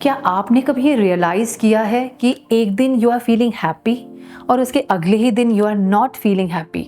क्या आपने कभी रियलाइज़ किया है कि एक दिन यू आर फीलिंग हैप्पी और उसके अगले ही दिन you are not feeling happy,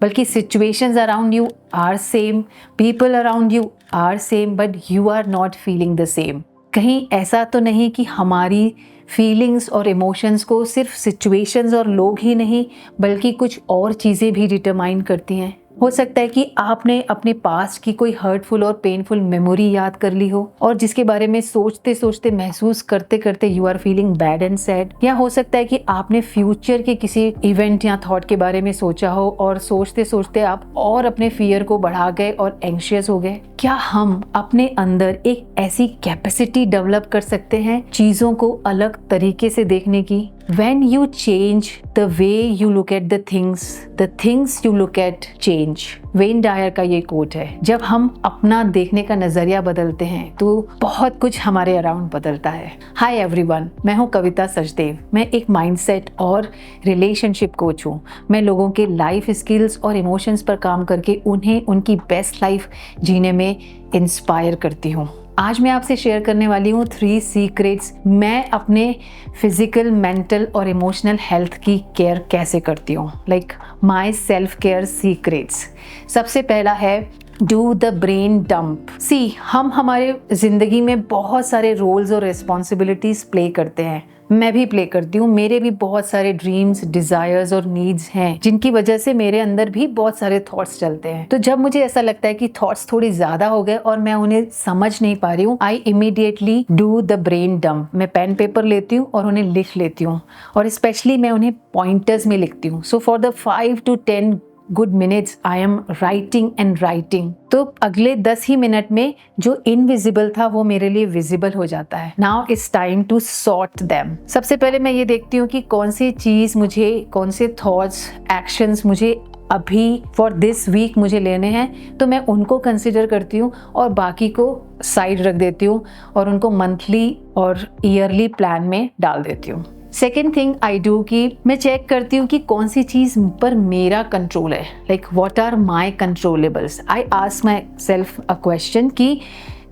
बल्कि situations around you are same, people around you are same, but you are not feeling the same. कहीं ऐसा तो नहीं कि हमारी फीलिंग्स और इमोशंस को सिर्फ सिचुएशंस और लोग ही नहीं बल्कि कुछ और चीज़ें भी डिटरमाइन करती हैं। हो सकता है कि आपने अपने पास्ट की कोई हर्टफुल और पेनफुल मेमोरी याद कर ली हो और जिसके बारे में सोचते सोचते महसूस करते करते you are feeling bad and sad. या हो सकता है कि आपने फ्यूचर के किसी इवेंट या थॉट के बारे में सोचा हो और सोचते सोचते आप और अपने फियर को बढ़ा गए और एंग्शियस हो गए। क्या हम अपने अंदर एक ऐसी कैपेसिटी डेवलप कर सकते हैं चीज़ों को अलग तरीके से देखने की? When you change the way you look at the things you look at change। Wayne Dyer का ये कोट है, जब हम अपना देखने का नजरिया बदलते हैं तो बहुत कुछ हमारे अराउंड बदलता है। हाय एवरीवन, मैं हूँ कविता सचदेव। मैं एक माइंडसेट और रिलेशनशिप कोच हूँ। मैं लोगों के लाइफ स्किल्स और इमोशंस पर काम करके उन्हें उनकी बेस्ट लाइफ जीने में इंस्पायर करती हूँ। आज मैं आपसे शेयर करने वाली हूँ 3 सीक्रेट्स मैं अपने फिजिकल, मेंटल और इमोशनल हेल्थ की केयर कैसे करती हूँ, like my self care secrets. सबसे पहला है डू द ब्रेन डंप। हम हमारे ज़िंदगी में बहुत सारे रोल्स और रिस्पॉन्सिबिलिटीज़ प्ले करते हैं। मैं भी प्ले करती हूँ। मेरे भी बहुत सारे ड्रीम्स, डिज़ायर्स और नीड्स हैं जिनकी वजह से मेरे अंदर भी बहुत सारे थॉट्स चलते हैं। तो जब मुझे ऐसा लगता है कि थॉट्स थोड़ी ज़्यादा हो गए और मैं उन्हें समझ नहीं पा रही हूँ, I immediately do the brain dump. मैं पेन पेपर लेती हूँ और उन्हें लिख लेती हूँ और स्पेशली मैं उन्हें पॉइंटर्स में लिखती हूँ। So for the 5 to 10 good minutes I am writing and writing. तो अगले 10 ही मिनट में जो इनविजिबल था वो मेरे लिए विजिबल हो जाता है। Now it's time to sort them. सबसे पहले मैं ये देखती हूँ कि कौन सी चीज़ मुझे, कौन से थॉट्स, एक्शंस मुझे अभी फॉर दिस वीक मुझे लेने हैं, तो मैं उनको कंसिडर करती हूँ और बाकी को साइड रख देती हूँ और उनको मंथली और ईयरली प्लान में डाल देती हूँ। सेकेंड थिंग आई डू कि मैं चेक करती हूँ कि कौन सी चीज़ पर मेरा कंट्रोल है, like what are my controllables. I ask myself a question कि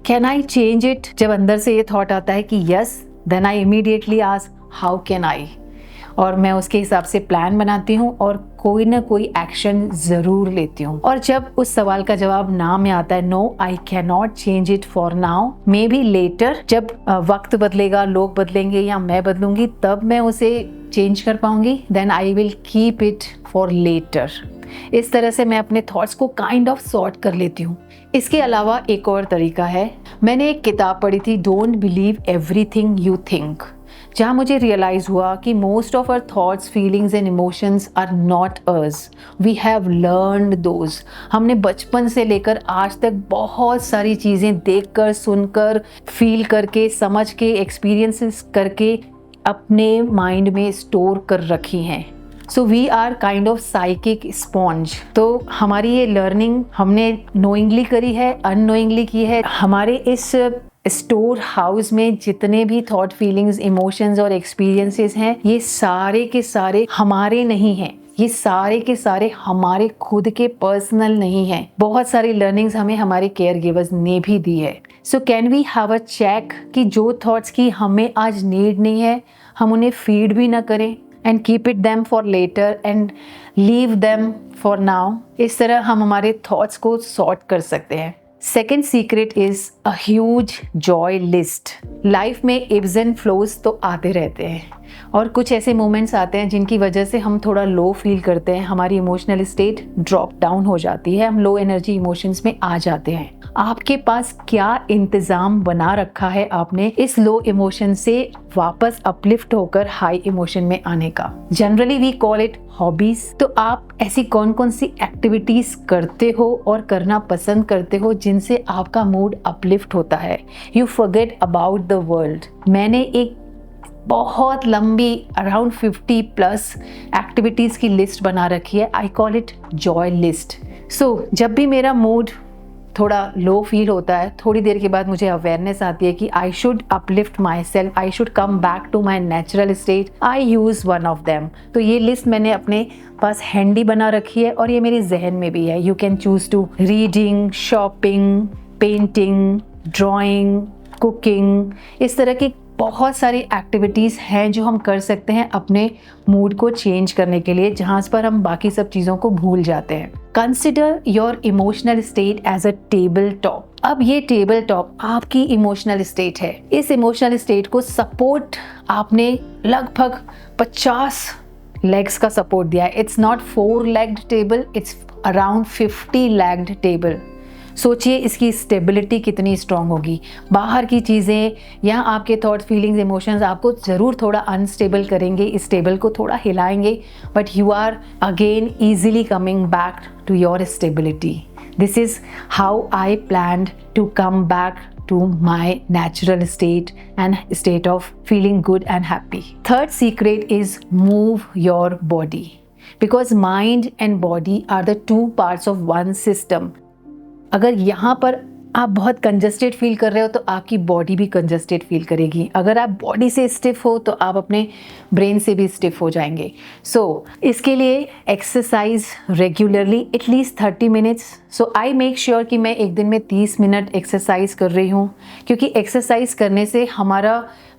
कैन आई चेंज इट। जब अंदर से ये थॉट आता है कि yes, then I immediately ask how can I, और मैं उसके हिसाब से प्लान बनाती हूँ और कोई ना कोई एक्शन ज़रूर लेती हूँ। और जब उस सवाल का जवाब ना में आता है, no I can not change it for now, maybe later, जब वक्त बदलेगा, लोग बदलेंगे या मैं बदलूंगी, तब मैं उसे चेंज कर पाऊंगी, then I will keep it for later. इस तरह से मैं अपने थॉट्स को काइंड ऑफ सॉर्ट कर लेती हूँ। इसके अलावा एक और तरीका है। मैंने एक किताब पढ़ी थी, don't believe everything you think, जहाँ मुझे रियलाइज़ हुआ कि most of our thoughts, feelings and emotions are not us, we have learned those. हमने बचपन से लेकर आज तक बहुत सारी चीज़ें देखकर, सुनकर, फील करके, समझ के, एक्सपीरियंसेस करके अपने माइंड में स्टोर कर रखी हैं। So we are kind of psychic sponge. तो हमारी ये लर्निंग हमने नोइंगली करी है, अननोइंगली की है। हमारे इस स्टोर हाउस में जितने भी थॉट, फीलिंग्स, इमोशंस और एक्सपीरियंसेस हैं, ये सारे के सारे हमारे नहीं हैं। ये सारे के सारे हमारे खुद के पर्सनल नहीं हैं। बहुत सारी लर्निंग्स हमें हमारे केयर गिवर्स ने भी दी है। So can we have a check कि जो थॉट्स की हमें आज नीड नहीं है, हम उन्हें फीड भी ना करें and keep it them for later and leave them for now. इस तरह हम हमारे थॉट्स को सॉर्ट कर सकते हैं। Second secret is a huge Joy list. Life में इब्स एंड फ्लोज तो आते रहते हैं और कुछ ऐसे मोमेंट्स आते हैं जिनकी वजह से हम थोड़ा लो फील करते हैं, हमारी इमोशनल स्टेट ड्रॉप डाउन हो जाती है, हम लो एनर्जी इमोशंस में आ जाते हैं। आपके पास क्या इंतज़ाम बना रखा है आपने इस लो इमोशन से वापस अपलिफ्ट होकर हाई इमोशन में आने का? Generally we call it hobbies. तो आप ऐसी कौन कौन सी एक्टिविटीज करते हो और करना पसंद करते हो जिनसे आपका मूड अपलिफ्ट होता है? You forget about the world. मैंने एक बहुत लंबी अराउंड 50+ एक्टिविटीज़ की लिस्ट बना रखी है। I call it joy list. So जब भी मेरा मूड थोड़ा लो फील होता है, थोड़ी देर के बाद मुझे अवेयरनेस आती है कि I should uplift myself, I should come back to my natural state, I use one of them. तो ये लिस्ट मैंने अपने पास हैंडी बना रखी है और ये मेरे जहन में भी है। You can choose to reading, shopping, painting, drawing, cooking, इस तरह की बहुत सारी एक्टिविटीज़ हैं जो हम कर सकते हैं अपने मूड को चेंज करने के लिए, जहाँ पर हम बाकी सब चीज़ों को भूल जाते हैं। Consider your emotional state as a table top. अब ये टेबल टॉप आपकी इमोशनल स्टेट है। इस इमोशनल स्टेट को सपोर्ट आपने लगभग 50 लेग्स का सपोर्ट दिया है। It's not 4 legged table, it's around 50 legged table. सोचिए इसकी स्टेबिलिटी कितनी स्ट्रांग होगी। बाहर की चीज़ें या आपके थॉट, फीलिंग्स, इमोशंस आपको ज़रूर थोड़ा अनस्टेबल करेंगे, इस टेबल को थोड़ा हिलाएंगे, but you are again easily coming back to your stability. This is how I planned to come back to my natural state and state of feeling good and happy. Third secret is move your body, because mind and body are the two parts of one system. अगर यहाँ पर आप बहुत congested feel कर रहे हो तो आपकी बॉडी भी कंजस्टेड फील करेगी। अगर आप बॉडी से स्टिफ हो तो आप अपने ब्रेन से भी स्टिफ हो जाएंगे। इसके लिए exercise regularly at least 30 minutes. I make sure कि मैं एक दिन में 30 मिनट एक्सरसाइज कर रही हूँ, क्योंकि एक्सरसाइज करने से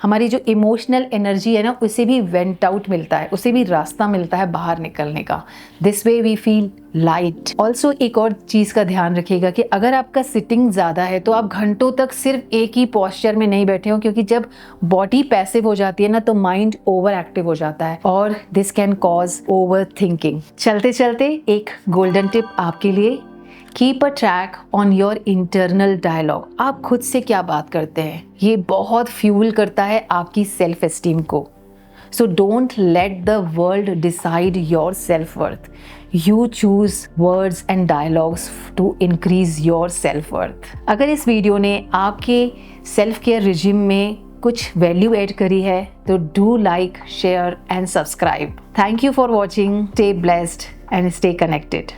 हमारी जो इमोशनल एनर्जी है ना, उसे भी वेंट आउट मिलता है, उसे भी रास्ता मिलता है बाहर निकलने का। This way we feel light. Also एक और चीज़ का ध्यान रखिएगा कि अगर आपका सिटिंग ज़्यादा है तो आप घंटों तक सिर्फ एक ही पोस्चर में नहीं बैठे हो, क्योंकि जब बॉडी पैसिव हो जाती है ना तो माइंड ओवर एक्टिव हो जाता है और this can cause overthinking. चलते चलते एक गोल्डन टिप आपके लिए, keep a track on your internal dialogue. आप खुद से क्या बात करते हैं, ये बहुत फ्यूल करता है आपकी सेल्फ एस्टीम को। So don't let the world decide your self worth. You choose words and dialogues to increase your self worth. अगर इस वीडियो ने आपके सेल्फ केयर रिजिम में कुछ वैल्यू ऐड करी है तो do like, share and subscribe. Thank you for watching. Stay blessed and stay connected.